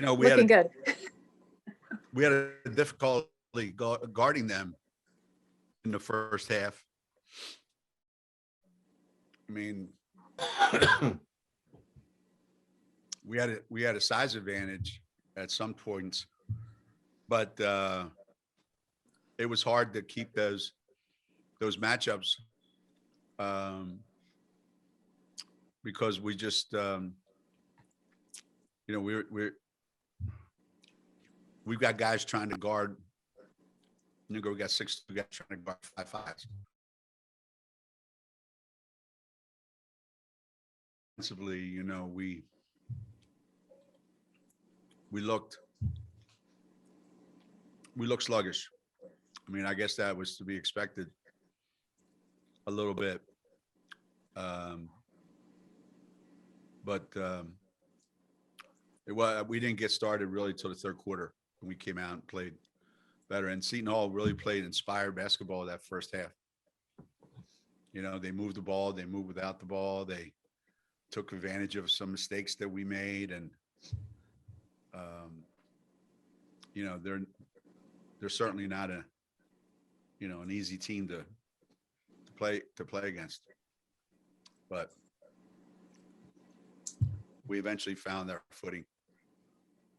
we Looking good. had a difficulty guarding them in the first half. I mean, we had a size advantage at some points, but it was hard to keep those matchups because we just we've got guys trying to guard. We got 6 guys trying to guard 5'5". Offensively, we looked sluggish. I mean, I guess that was to be expected a little bit. But we didn't get started really till the third quarter when we came out and played better. And Seton Hall really played inspired basketball that first half. They moved the ball, they moved without the ball, they took advantage of some mistakes that we made, and they're certainly not an easy team to play against. But we eventually found their footing.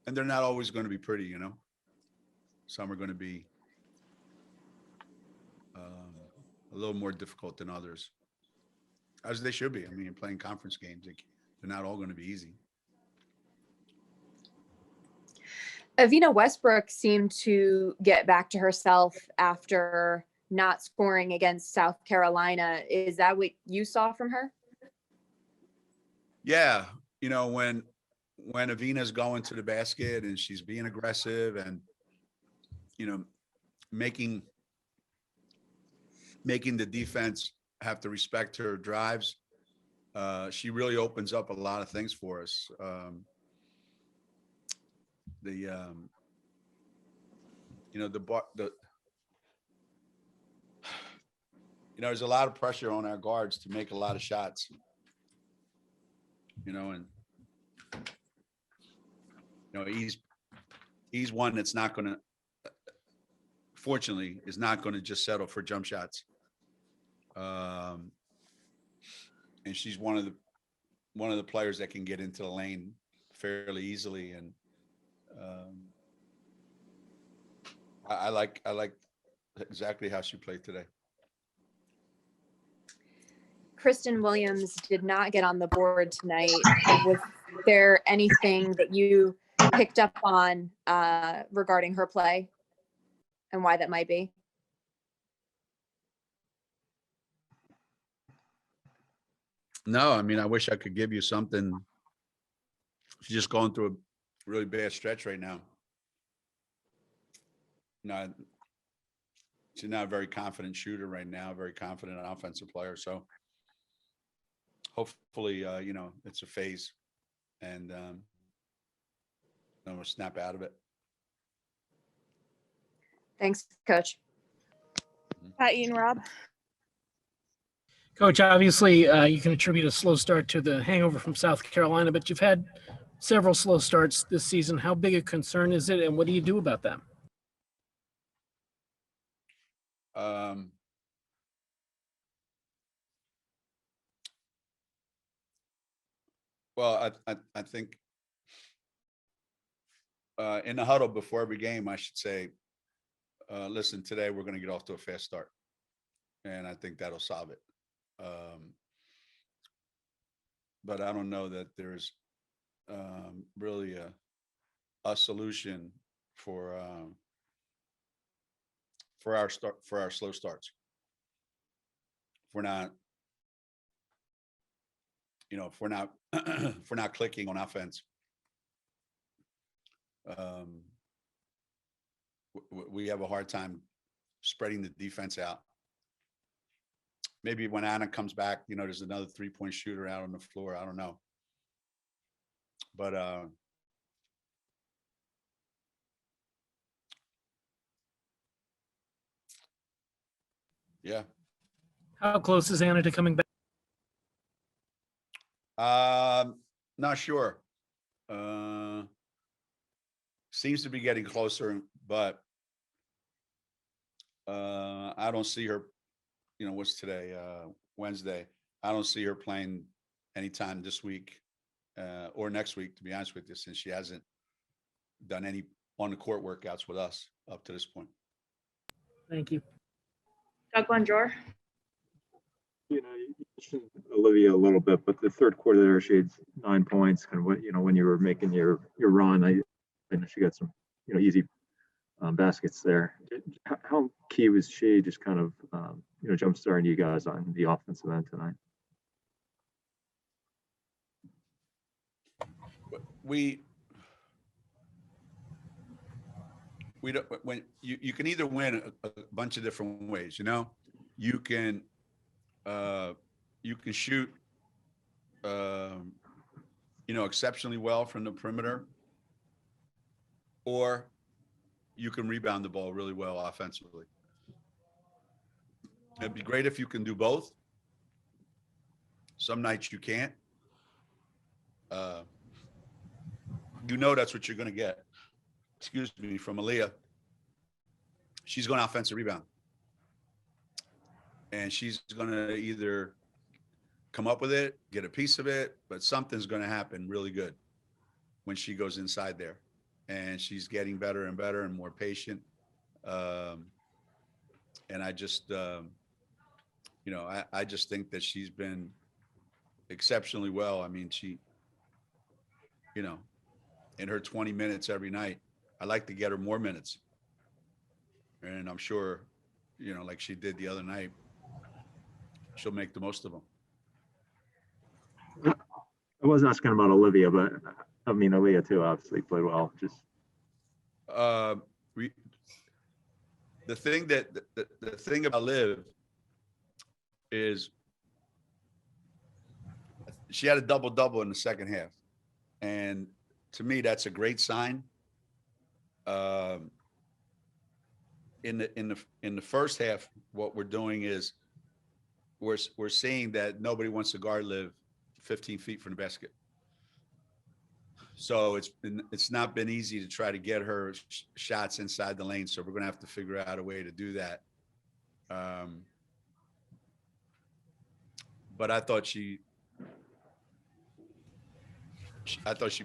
And they're not always going to be pretty, Some are going to be a little more difficult than others, as they should be. I mean, playing conference games, they're not all going to be easy. Avina Westbrook seemed to get back to herself after not scoring against South Carolina. Is that what you saw from her? Yeah. When Avina's going to the basket and she's being aggressive and, making the defense have to respect her drives, she really opens up a lot of things for us. There's a lot of pressure on our guards to make a lot of shots, and he's one that's not going to, fortunately, is not going to just settle for jump shots. And she's one of the players that can get into the lane fairly easily. And I like exactly how she played today. Kristen Williams did not get on the board tonight. Was there anything that you picked up on regarding her play and why that might be? No, I mean, I wish I could give you something. She's just going through a really bad stretch right now. She's not a very confident shooter right now, very confident offensive player. So hopefully, it's a phase and we'll snap out of it. Thanks, Coach. Pat Eaton, Rob. Coach, obviously, you can attribute a slow start to the hangover from South Carolina, but you've had several slow starts this season. How big a concern is it, and what do you do about that? Well, I think in the huddle before every game, I should say, listen, today we're going to get off to a fast start. And I think that'll solve it. But I don't know that there's really a solution for our slow starts. If we're not, if we're not clicking on offense, we have a hard time spreading the defense out. Maybe when Anna comes back, there's another 3-point shooter out on the floor. I don't know. But yeah. How close is Anna to coming back? Not sure. seems to be getting closer, but I don't see her, what's today? Wednesday. I don't see her playing anytime this week or next week, to be honest with you, since she hasn't done any on the court workouts with us up to this point. Thank you. Doug Bonjour. You mentioned Olivia a little bit, but the third quarter there, she had 9 points. Kind of what, when you were making your run, I know she got some, easy baskets there. How key was she just kind of, jump starting you guys on the offensive end tonight? We don't, when you can either win a bunch of different ways, you can shoot, exceptionally well from the perimeter, or you can rebound the ball really well offensively. It'd be great if you can do both. Some nights you can't. That's what you're going to get. Excuse me, from Aaliyah. She's going to offensive rebound. And she's going to either come up with it, get a piece of it, but something's going to happen really good when she goes inside there. And she's getting better and better and more patient. And I just, I just think that she's been exceptionally well. I mean, she, in her 20 minutes every night, I like to get her more minutes. And I'm sure, like she did the other night, she'll make the most of them. I wasn't asking about Olivia, but I mean, Aaliyah too, obviously played well. Just the thing about Liv is she had a double-double in the second half. And to me, that's a great sign. In the first half, what we're doing is we're seeing that nobody wants to guard Liv 15 feet from the basket. So it's not been easy to try to get her shots inside the lane. So we're going to have to figure out a way to do that. But I thought she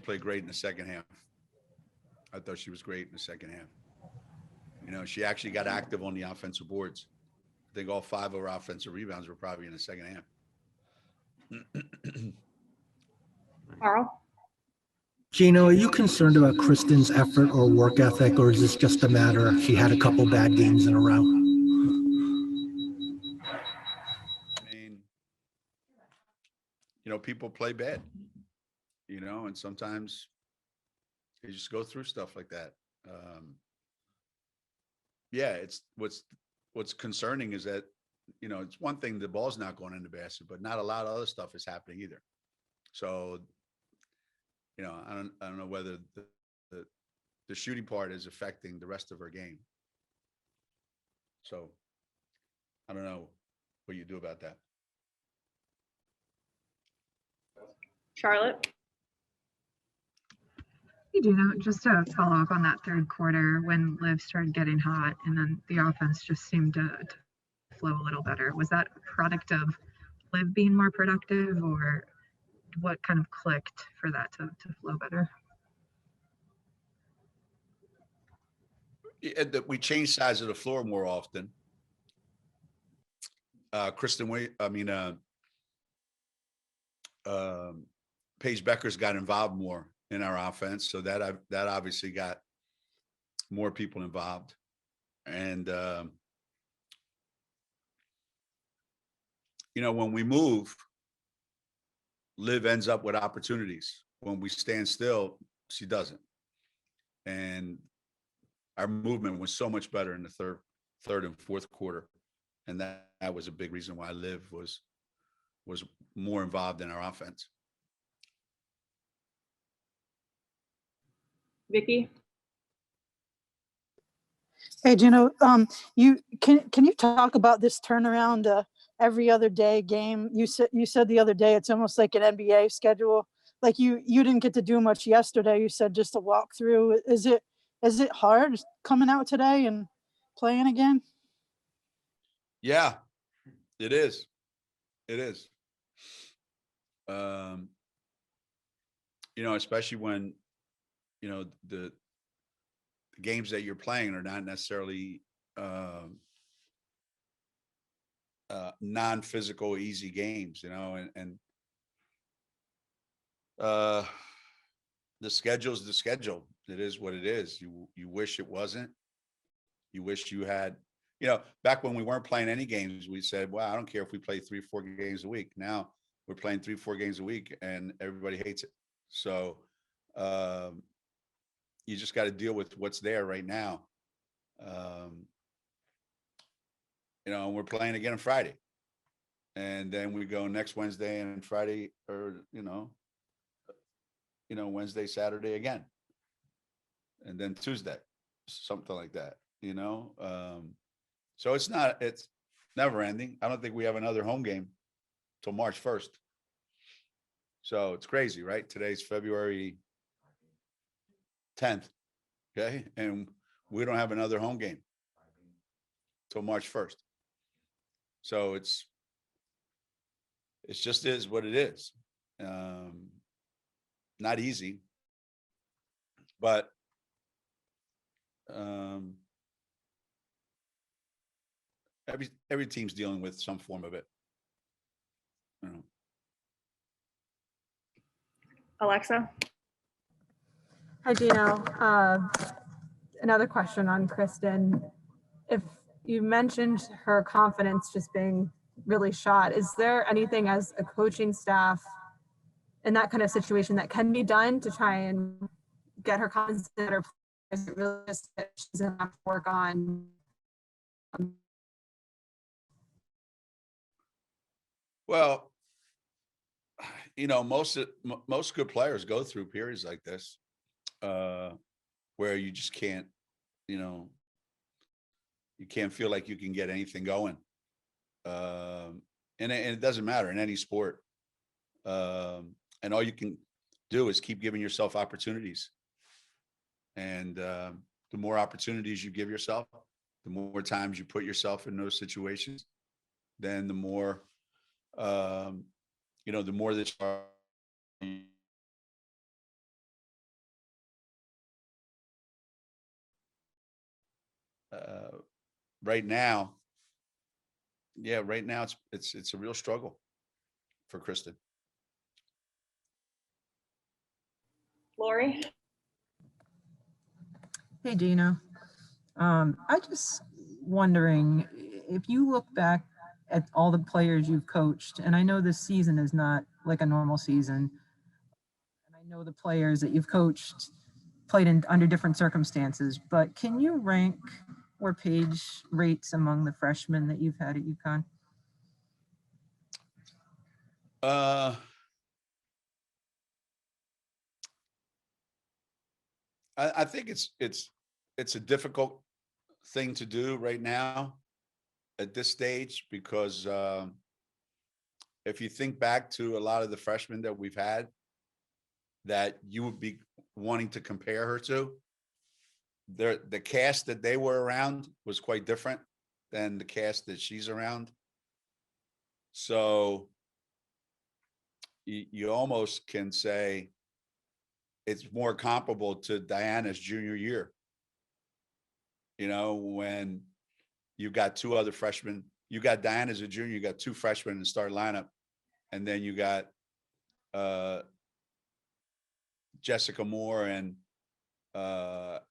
played great in the second half. I thought she was great in the second half. She actually got active on the offensive boards. I think all 5 of her offensive rebounds were probably in the second half. Carl. Geno, are you concerned about Kristen's effort or work ethic, or is this just a matter of she had a couple bad games in a row? I mean, people play bad, and sometimes they just go through stuff like that. Yeah, it's what's concerning is that, it's one thing the ball's not going in the basket, but not a lot of other stuff is happening either. So, I don't know whether the shooting part is affecting the rest of her game. So I don't know what you do about that. Charlotte. Hey, Geno, just to follow up on that third quarter when Liv started getting hot and then the offense just seemed to flow a little better. Was that a product of Liv being more productive, or what kind of clicked for that to flow better? We change sides of the floor more often. Paige Becker's got involved more in our offense, so that obviously got more people involved. And when we move, Liv ends up with opportunities. When we stand still, she doesn't. And our movement was so much better in the third and fourth quarter, and that was a big reason why Liv was more involved in our offense. Vicky. Hey, Geno, you can you talk about this turnaround every other day game? You said the other day it's almost like an NBA schedule. Like you didn't get to do much yesterday. You said just a walk through. Is it Is it hard coming out today and playing again? Yeah, it is. It is. Um, especially when, the games that you're playing are not necessarily non-physical, easy games, and the schedule's the schedule. It is what it is. You wish it wasn't. You wish you had, back when we weren't playing any games, we said, well, I don't care if we play 3-4 games a week. Now we're playing 3-4 games a week and everybody hates it. So you just got to deal with what's there right now. And we're playing again on Friday. And then we go next Wednesday and Friday, or, Wednesday, Saturday again. And then Tuesday, something like that, So it's never ending. I don't think we have another home game till March 1st. So it's crazy, right? Today's February 10th. Okay. And we don't have another home game till March 1st. So it's just is what it is. Not easy, but every team's dealing with some form of it. Alexa? Hi, Geno. Another question on Kristen. If you mentioned her confidence just being really shot, is there anything as a coaching staff in that kind of situation that can be done to try and get her confidence better? Is it really just that she's going to have to work on? Well, most good players go through periods like this, where you just can't, you can't feel like you can get anything going. And it doesn't matter in any sport. And all you can do is keep giving yourself opportunities. And the more opportunities you give yourself, the more times you put yourself in those situations, then the more, the more that right now, it's a real struggle for Kristen. Lori? Hey, Geno. I just wondering if you look back at all the players you've coached, and I know this season is not like a normal season, and I know the players that you've coached played under different circumstances, but can you rank where Paige rates among the freshmen that you've had at UConn? I think it's a difficult thing to do right now at this stage, because if you think back to a lot of the freshmen that we've had that you would be wanting to compare her to, the cast that they were around was quite different than the cast that she's around. So you almost can say it's more comparable to Diana's junior year. When you got two other freshmen, you got Diana as a junior, you got two freshmen in the start lineup, and then you got Jessica Moore and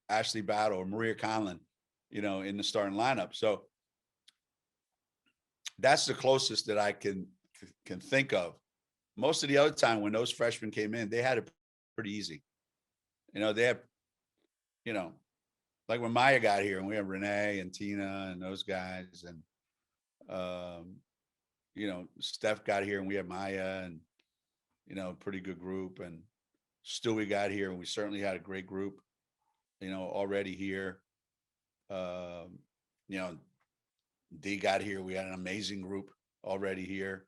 Ashley Battle or Maria Conlon, in the starting lineup. So that's the closest that I can think of. Most of the other time when those freshmen came in, they had it pretty easy. They have, like when Maya got here and we have Renee and Tina and those guys, and Steph got here and we had Maya and, pretty good group, and Stewie got here and we certainly had a great group, already here. Dee got here, we had an amazing group already here.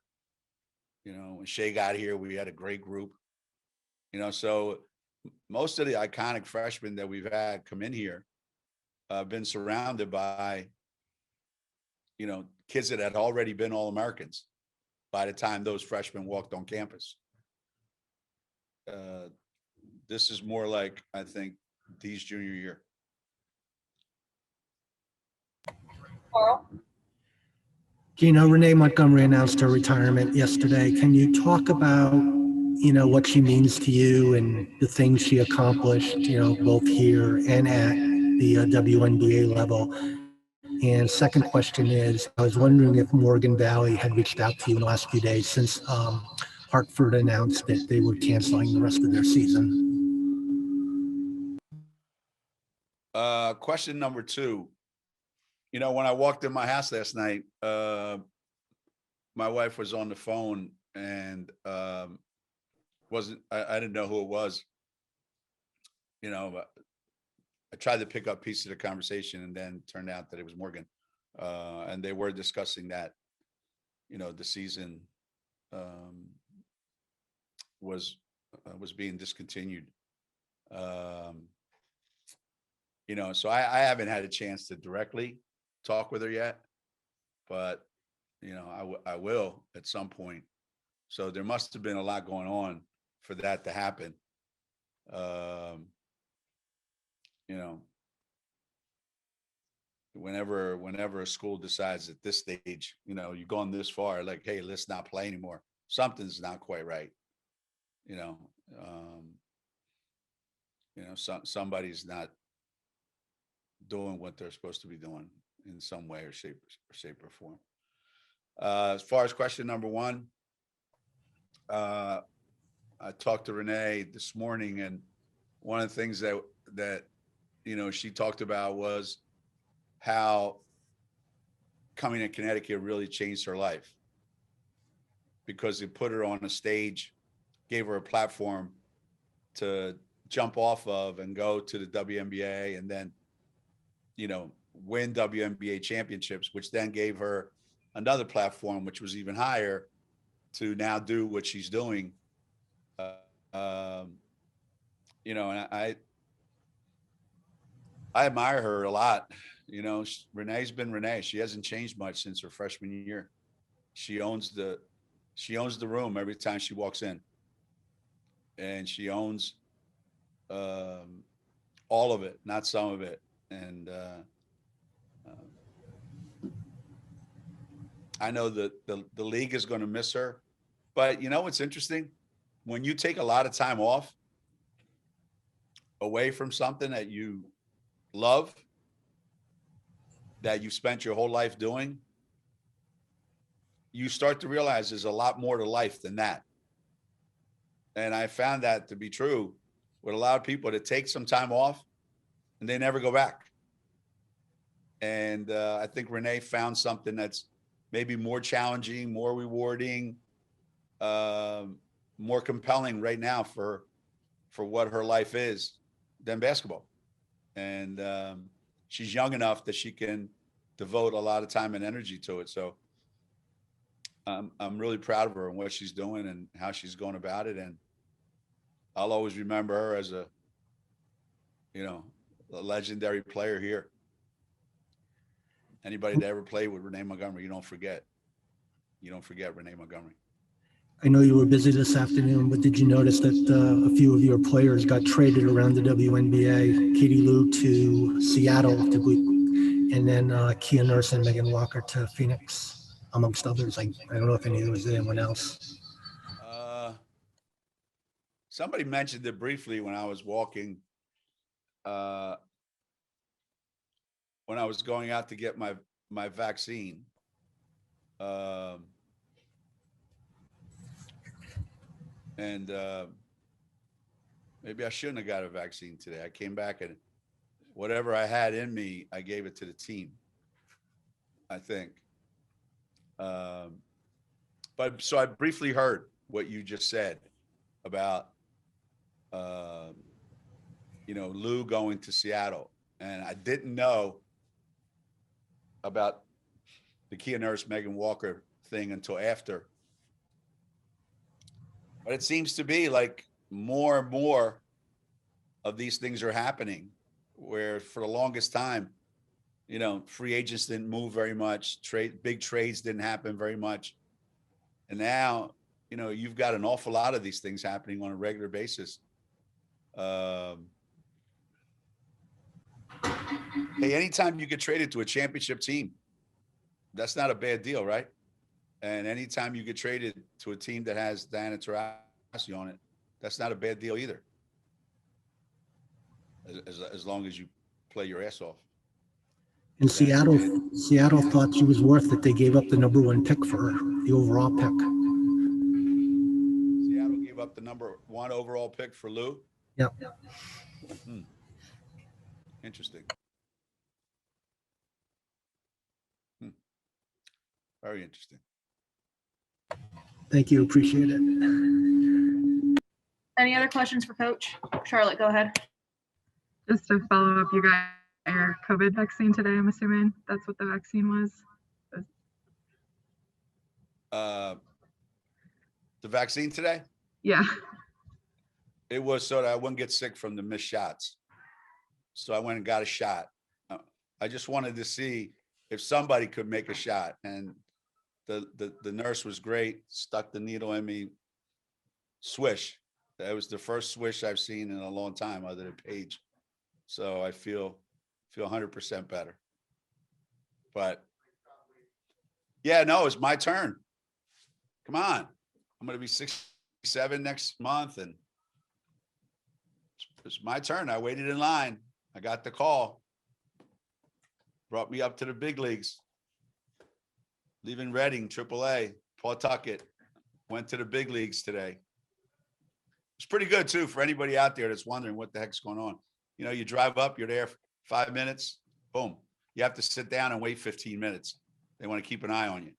When Shay got here, we had a great group. So most of the iconic freshmen that we've had come in here been surrounded by, kids that had already been All-Americans by the time those freshmen walked on campus. This is more like, I think, Dee's junior year. Carl? Geno, Renee Montgomery announced her retirement yesterday. Can you talk about, what she means to you and the things she accomplished, both here and at the WNBA level? And second question is, I was wondering if Morgan Valley had reached out to you in the last few days since Hartford announced that they were canceling the rest of their season. Question number 2. When I walked in my house last night, my wife was on the phone and I didn't know who it was. I tried to pick up pieces of the conversation and then turned out that it was Morgan. And they were discussing that, the season was being discontinued. So I haven't had a chance to directly talk with her yet, but I will at some point. So there must have been a lot going on for that to happen. Whenever a school decides at this stage, you've gone this far, like, hey, let's not play anymore. Something's not quite right. Somebody's not doing what they're supposed to be doing in some way or shape or form. As far as question number 1, I talked to Renee this morning, and one of the things that she talked about was how coming to Connecticut really changed her life, because it put her on a stage, gave her a platform to jump off of and go to the WNBA, and then win WNBA championships, which then gave her another platform, which was even higher, to now do what she's doing. And I admire her a lot. Renee's been Renee. She hasn't changed much since her freshman year. She owns the room every time she walks in, and she owns all of it, not some of it. And I know that the league is going to miss her, but what's interesting, when you take a lot of time off away from something that you love, that you spent your whole life doing, you start to realize there's a lot more to life than that. And I found that to be true with a lot of people that take some time off and they never go back. And I think Renee found something that's maybe more challenging, more rewarding, more compelling right now for what her life is than basketball. And she's young enough that she can devote a lot of time and energy to it. So I'm really proud of her and what she's doing and how she's going about it. And I'll always remember her as a legendary player here. Anybody that ever played with Renee Montgomery, you don't forget Renee Montgomery. I know you were busy this afternoon, but did you notice that a few of your players got traded around the WNBA? Katie Lou to Seattle, and then Kia Nurse and Megan Walker to Phoenix, amongst others. I don't know if there was anyone else. Somebody mentioned it briefly when I was walking, when I was going out to get my vaccine. And maybe I shouldn't have got a vaccine today. I came back and whatever I had in me, I gave it to the team, I think. But so I briefly heard what you just said about, Lou going to Seattle. And I didn't know about the Kia Nurse, Megan Walker thing until after. But it seems to be like more and more of these things are happening, where for the longest time, you know, free agents didn't move very much, big trades didn't happen very much. And now, you know, you've got an awful lot of these things happening on a regular basis. Hey, anytime you get traded to a championship team, that's not a bad deal, right? And anytime you get traded to a team that has Diana Taurasi on it, that's not a bad deal either. As long as you play your ass off. And Seattle thought she was worth it. They gave up the #1 pick for her, the overall pick. Seattle gave up the #1 overall pick for Lou? Yep. Interesting. Very interesting. Thank you. Appreciate it. Any other questions for Coach? Charlotte, go ahead. Just to follow up, you got your COVID vaccine today, I'm assuming that's what the vaccine was? The vaccine today? Yeah. It was so that I wouldn't get sick from the missed shots. So I went and got a shot. I just wanted to see if somebody could make a shot. And the nurse was great, stuck the needle in me, swish. That was the first swish I've seen in a long time other than Paige. So I feel 100% better. But yeah, no, it's my turn. Come on. I'm going to be 67 next month, and it's my turn. I waited in line. I got the call. Brought me up to the big leagues. Leaving Reading, AAA, Pawtucket. Went to the big leagues today. It's pretty good, too, for anybody out there that's wondering what the heck's going on. You know, you drive up, you're there for 5 minutes, boom. You have to sit down and wait 15 minutes. They want to keep an eye on you.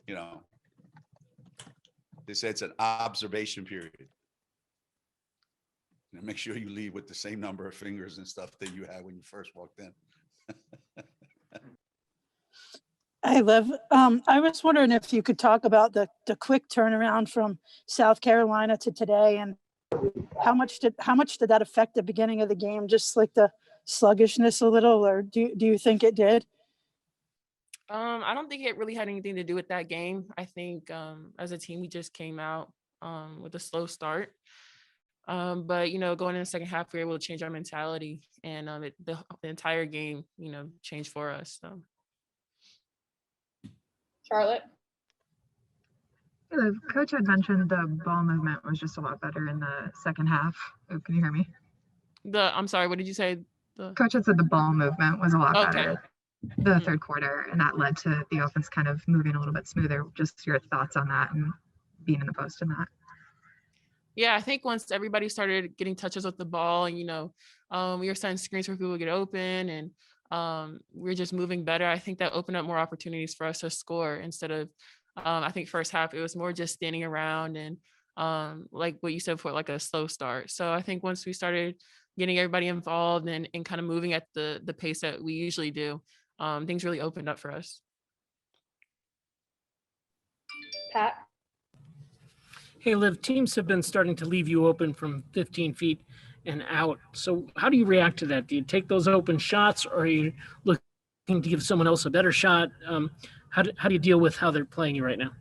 You know, they say it's an observation period. And make sure you leave with the same number of fingers and stuff that you had when you first walked in. Hey, Liv. I was wondering if you could talk about the quick turnaround from South Carolina to today, and how much did that affect the beginning of the game? Just like the sluggishness a little, or do you think it did? I don't think it really had anything to do with that game. I think as a team, we just came out with a slow start. But, you know, going in the second half, we were able to change our mentality, and the entire game, you know, changed for us. So. Charlotte? The coach had mentioned the ball movement was just a lot better in the second half. Oh, can you hear me? I'm sorry, what did you say? Coach had said the ball movement was a lot Okay. better the third quarter, and that led to the offense kind of moving a little bit smoother. Just your thoughts on that and being in the post in that. Yeah, I think once everybody started getting touches with the ball, and, you know, we were setting screens for people to get open, and we were just moving better. I think that opened up more opportunities for us to score instead of, I think first half, it was more just standing around and like what you said before, like a slow start. So I think once we started getting everybody involved and kind of moving at the pace that we usually do, things really opened up for us. Pat? Hey, Liv, teams have been starting to leave you open from 15 feet and out. So how do you react to that? Do you take those open shots, or are you looking to give someone else a better shot? How do you deal with how they're playing you right now?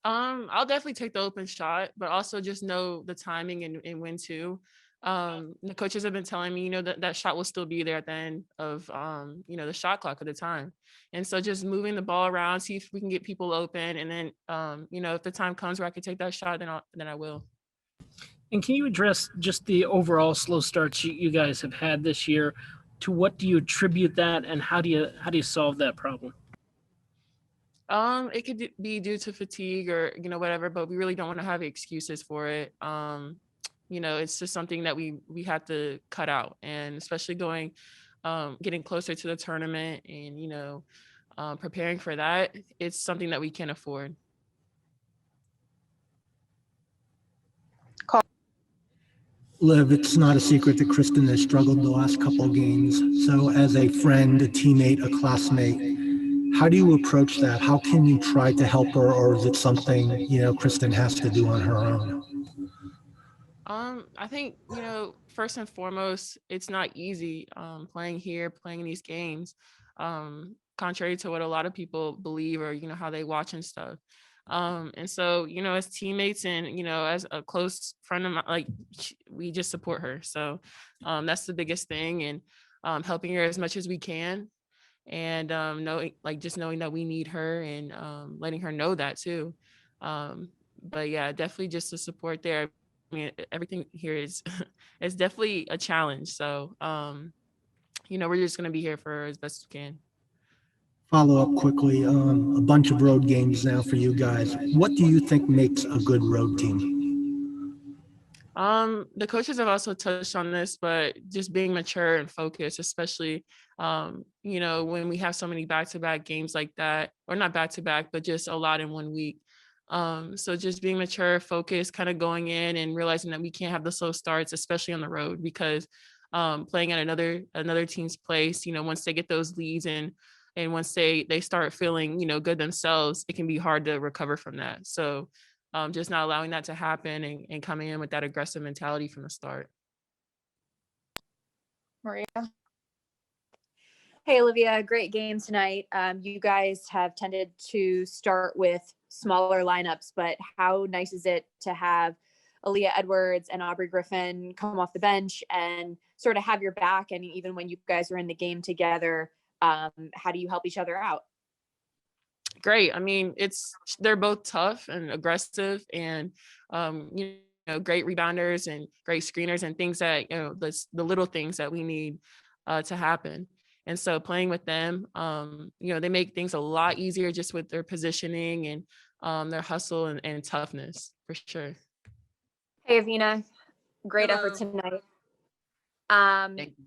I'll definitely take the open shot, but also just know the timing and when to. The coaches have been telling me, you know, that shot will still be there at the end of, you know, the shot clock at the time. And so just moving the ball around, see if we can get people open. And then, you know, if the time comes where I can take that shot, then I will. And can you address just the overall slow starts you guys have had this year? To what do you attribute that, and how do you solve that problem? It could be due to fatigue or, you know, whatever, but we really don't want to have excuses for it. You know, it's just something that we have to cut out, and especially getting closer to the tournament and, you know, preparing for that, it's something that we can't afford. Liv, it's not a secret that Kristen has struggled the last couple of games. So as a friend, a teammate, a classmate, how do you approach that? How can you try to help her, or is it something, you know, Kristen has to do on her own? I think, first and foremost, it's not easy playing here, playing in these games, contrary to what a lot of people believe or, how they watch and stuff. And so, as teammates and, as a close friend of mine, like we just support her. So that's the biggest thing. And helping her as much as we can. And just knowing that we need her and letting her know that too. But yeah, definitely just the support there. I mean, everything here is it's definitely a challenge. So we're just gonna be here for her as best as we can. Follow up quickly, a bunch of road games now for you guys. What do you think makes a good road team? The coaches have also touched on this, but just being mature and focused, especially when we have so many back-to-back games like that, or not back-to-back, but just a lot in 1 week. So just being mature, focused, kind of going in and realizing that we can't have the slow starts, especially on the road, because playing at another team's place, once they get those leads and once they start feeling, good themselves, it can be hard to recover from that. So just not allowing that to happen and coming in with that aggressive mentality from the start. Maria. Hey, Olivia, great game tonight. You guys have tended to start with smaller lineups, but how nice is it to have Aaliyah Edwards and Aubrey Griffin come off the bench and sort of have your back? And even when you guys are in the game together, how do you help each other out? Great. I mean, they're both tough and aggressive and, great rebounders and great screeners and things that, the little things that we need to happen. And so playing with them, they make things a lot easier just with their positioning and their hustle and toughness for sure. Hey, Avina, great Hello. effort tonight. Thank you.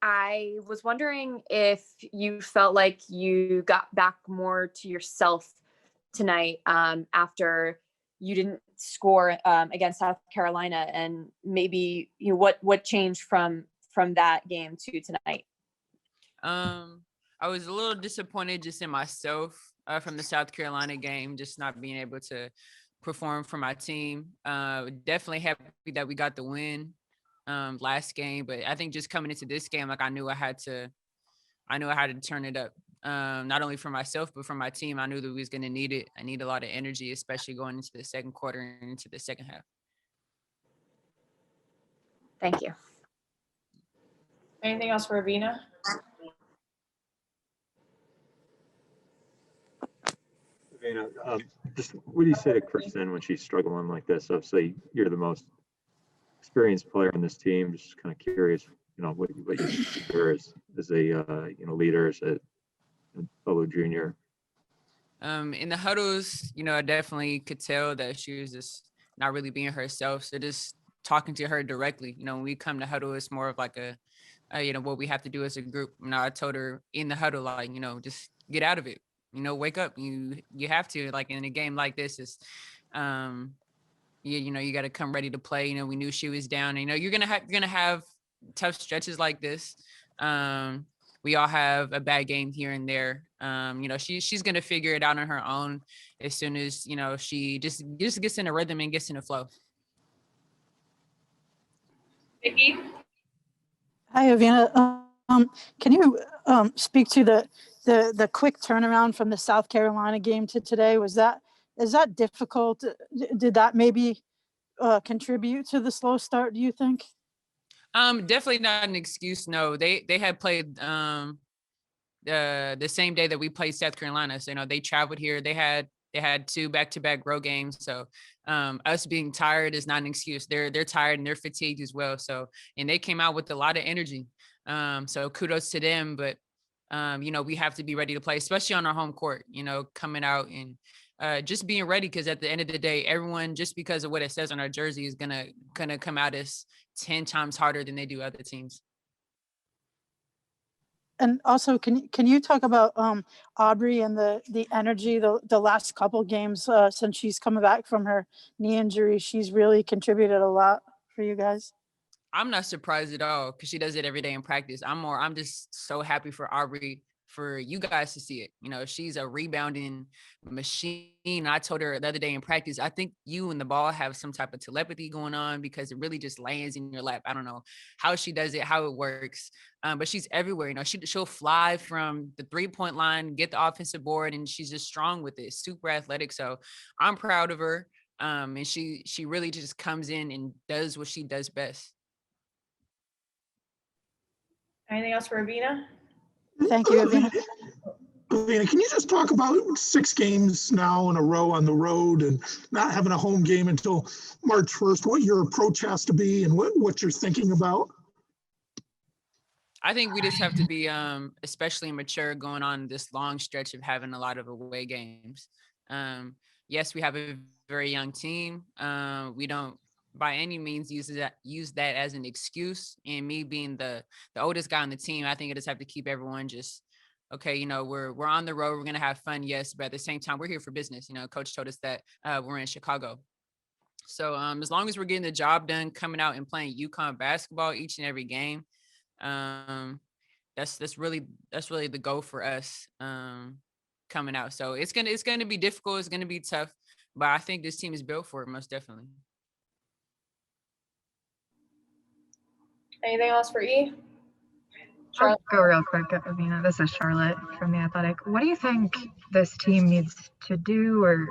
I was wondering if you felt like you got back more to yourself tonight after you didn't score against South Carolina, and maybe what changed from that game to tonight? I was a little disappointed just in myself from the South Carolina game, just not being able to perform for my team. Definitely happy that we got the win last game, but I think just coming into this game, like I knew I had to turn it up. Not only for myself, but for my team. I knew that we was going to need it. I need a lot of energy, especially going into the second quarter and into the second half. Thank you. Anything else for Avina? Just what do you say to Kristen when she's struggling like this? Obviously, you're the most experienced player on this team. Just kind of curious, what you see her as a leader, as a fellow junior. In the huddles, I definitely could tell that she was just not really being herself. So just talking to her directly, when we come to huddle, it's more of like what we have to do as a group. I told her in the huddle, like, just get out of it. Wake up. You have to, like, in a game like this, is you got to come ready to play. We knew she was down. You're gonna have tough stretches like this. We all have a bad game here and there. She's gonna figure it out on her own as soon as she just gets in a rhythm and gets in a flow. Vicky? Hi, Avina. Can you speak to the quick turnaround from the South Carolina game to today? Is that difficult? Did that maybe contribute to the slow start, do you think? Definitely not an excuse. No, they had played the same day that we played South Carolina. So they traveled here. They had 2 back-to-back road games. So us being tired is not an excuse. They're tired and they're fatigued as well. So, and they came out with a lot of energy. So kudos to them. But we have to be ready to play, especially on our home court. Coming out and just being ready, because at the end of the day, everyone, just because of what it says on our jersey, is gonna come at us 10 times harder than they do other teams. And also, can you talk about Aubrey and the energy the last couple games since she's coming back from her knee injury? She's really contributed a lot for you guys. I'm not surprised at all, because she does it every day in practice. I'm just so happy for Aubrey for you guys to see it. You know, she's a rebounding machine. I told her the other day in practice, I think you and the ball have some type of telepathy going on because it really just lands in your lap. I don't know how she does it, how it works, but she's everywhere. You know, she'll fly from the 3-point line, get the offensive board, and she's just strong with it. Super athletic. So I'm proud of her. And she really just comes in and does what she does best. Anything else for Avina? Thank you, Avina. Avina, can you just talk about 6 games now in a row on the road and not having a home game until March 1st, what your approach has to be and what you're thinking about? I think we just have to be especially mature going on this long stretch of having a lot of away games. Yes, we have a very young team. We don't by any means use that as an excuse. And me being the oldest guy on the team, I think I just have to keep everyone just okay. You know, we're on the road. We're gonna have fun, yes, but at the same time, we're here for business. You know, Coach told us that we're in Chicago. So as long as we're getting the job done, coming out and playing UConn basketball each and every game, that's really the goal for us coming out. So it's gonna be difficult. It's gonna be tough, but I think this team is built for it most definitely. Anything else for E? I'll go real quick, Avina. This is Charlotte from The Athletic. What do you think this team needs to do or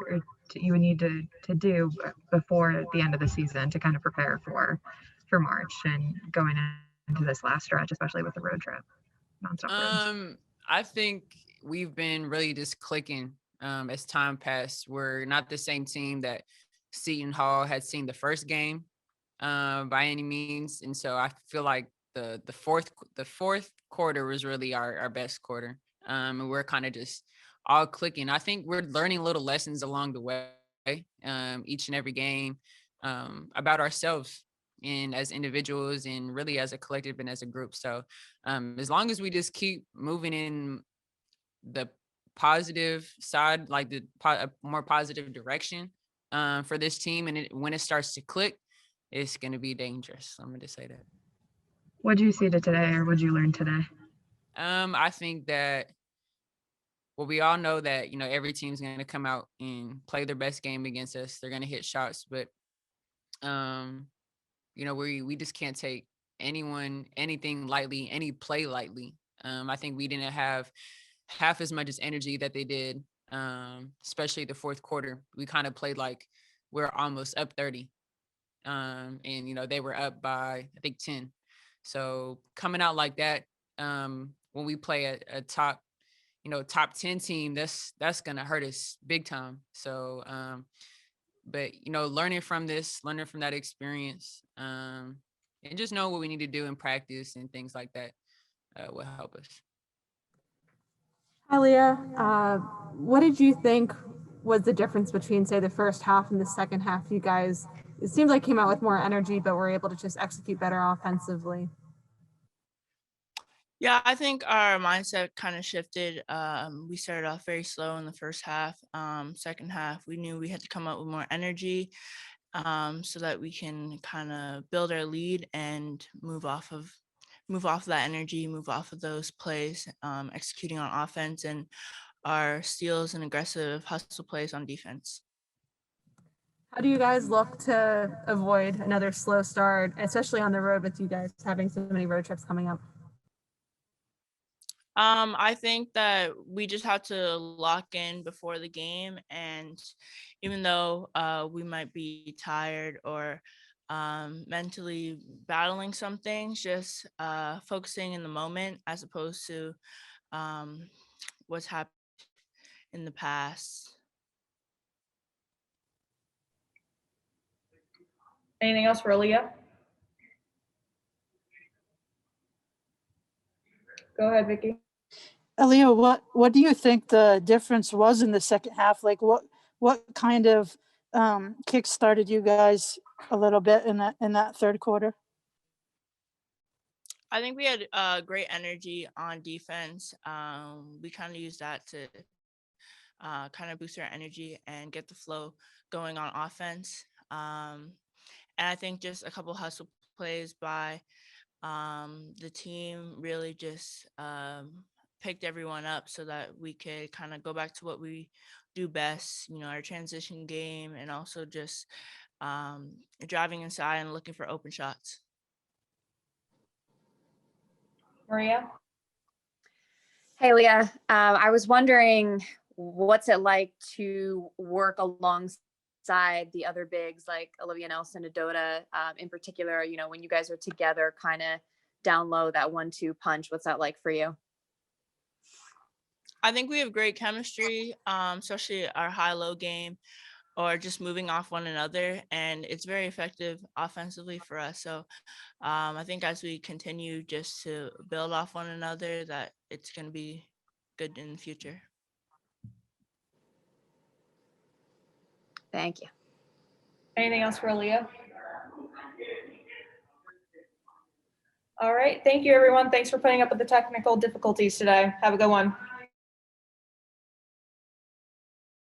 you would need to do before the end of the season to kind of prepare for March and going into this last stretch, especially with the road trip? I think we've been really just clicking as time passed. We're not the same team that Seton Hall had seen the first game by any means, and so I feel like the fourth quarter was really our best quarter, and we're kind of just all clicking. I think we're learning little lessons along the way, each and every game, about ourselves and as individuals and really as a collective and as a group. So as long as we just keep moving in the positive side, like a more positive direction for this team, and when it starts to click, it's going to be dangerous. I'm going to say that. What did you see today or what did you learn today? I think that, well, we all know that, you know, every team's going to come out and play their best game against us. They're going to hit shots, but you know, we just can't take anything lightly, any play lightly. I think we didn't have half as much as energy that they did, especially the fourth quarter. We kind of played like we're almost up 30. And, you know, they were up by, I think, 10. So coming out like that, when we play a top 10 team, that's going to hurt us big time. So, but, you know, learning from that experience, and just know what we need to do in practice and things like that will help us. Hi, Leah. What did you think was the difference between, say, the first half and the second half? You guys, it seems like came out with more energy, but were able to just execute better offensively. Yeah, I think our mindset kind of shifted. We started off very slow in the first half. Second half, we knew we had to come up with more energy so that we can kind of build our lead and move off of that energy, move off of those plays, executing on offense and our steals and aggressive hustle plays on defense. How do you guys look to avoid another slow start, especially on the road with you guys having so many road trips coming up? I think that we just have to lock in before the game, and even though we might be tired or mentally battling some things, just focusing in the moment as opposed to what's happened in the past. Anything else for Aaliyah? Go ahead, Vicky. Aaliyah, what do you think the difference was in the second half? Like what kind of kick started you guys a little bit in that third quarter? I think we had great energy on defense. We kind of used that to kind of boost our energy and get the flow going on offense. And I think just a couple hustle plays by the team really just picked everyone up so that we could kind of go back to what we do best, our transition game, and also just driving inside and looking for open shots. Maria? Hey, Leah. I was wondering, what's it like to work alongside the other bigs like Olivia Nelson, Adota, in particular, when you guys are together, kind of down low, that 1-2 punch. What's that like for you? I think we have great chemistry, especially our high-low game, or just moving off one another, and it's very effective offensively for us. So I think as we continue just to build off one another, that it's going to be good in the future. Thank you. Anything else for Aaliyah? All right. Thank you, everyone. Thanks for putting up with the technical difficulties today. Have a good one.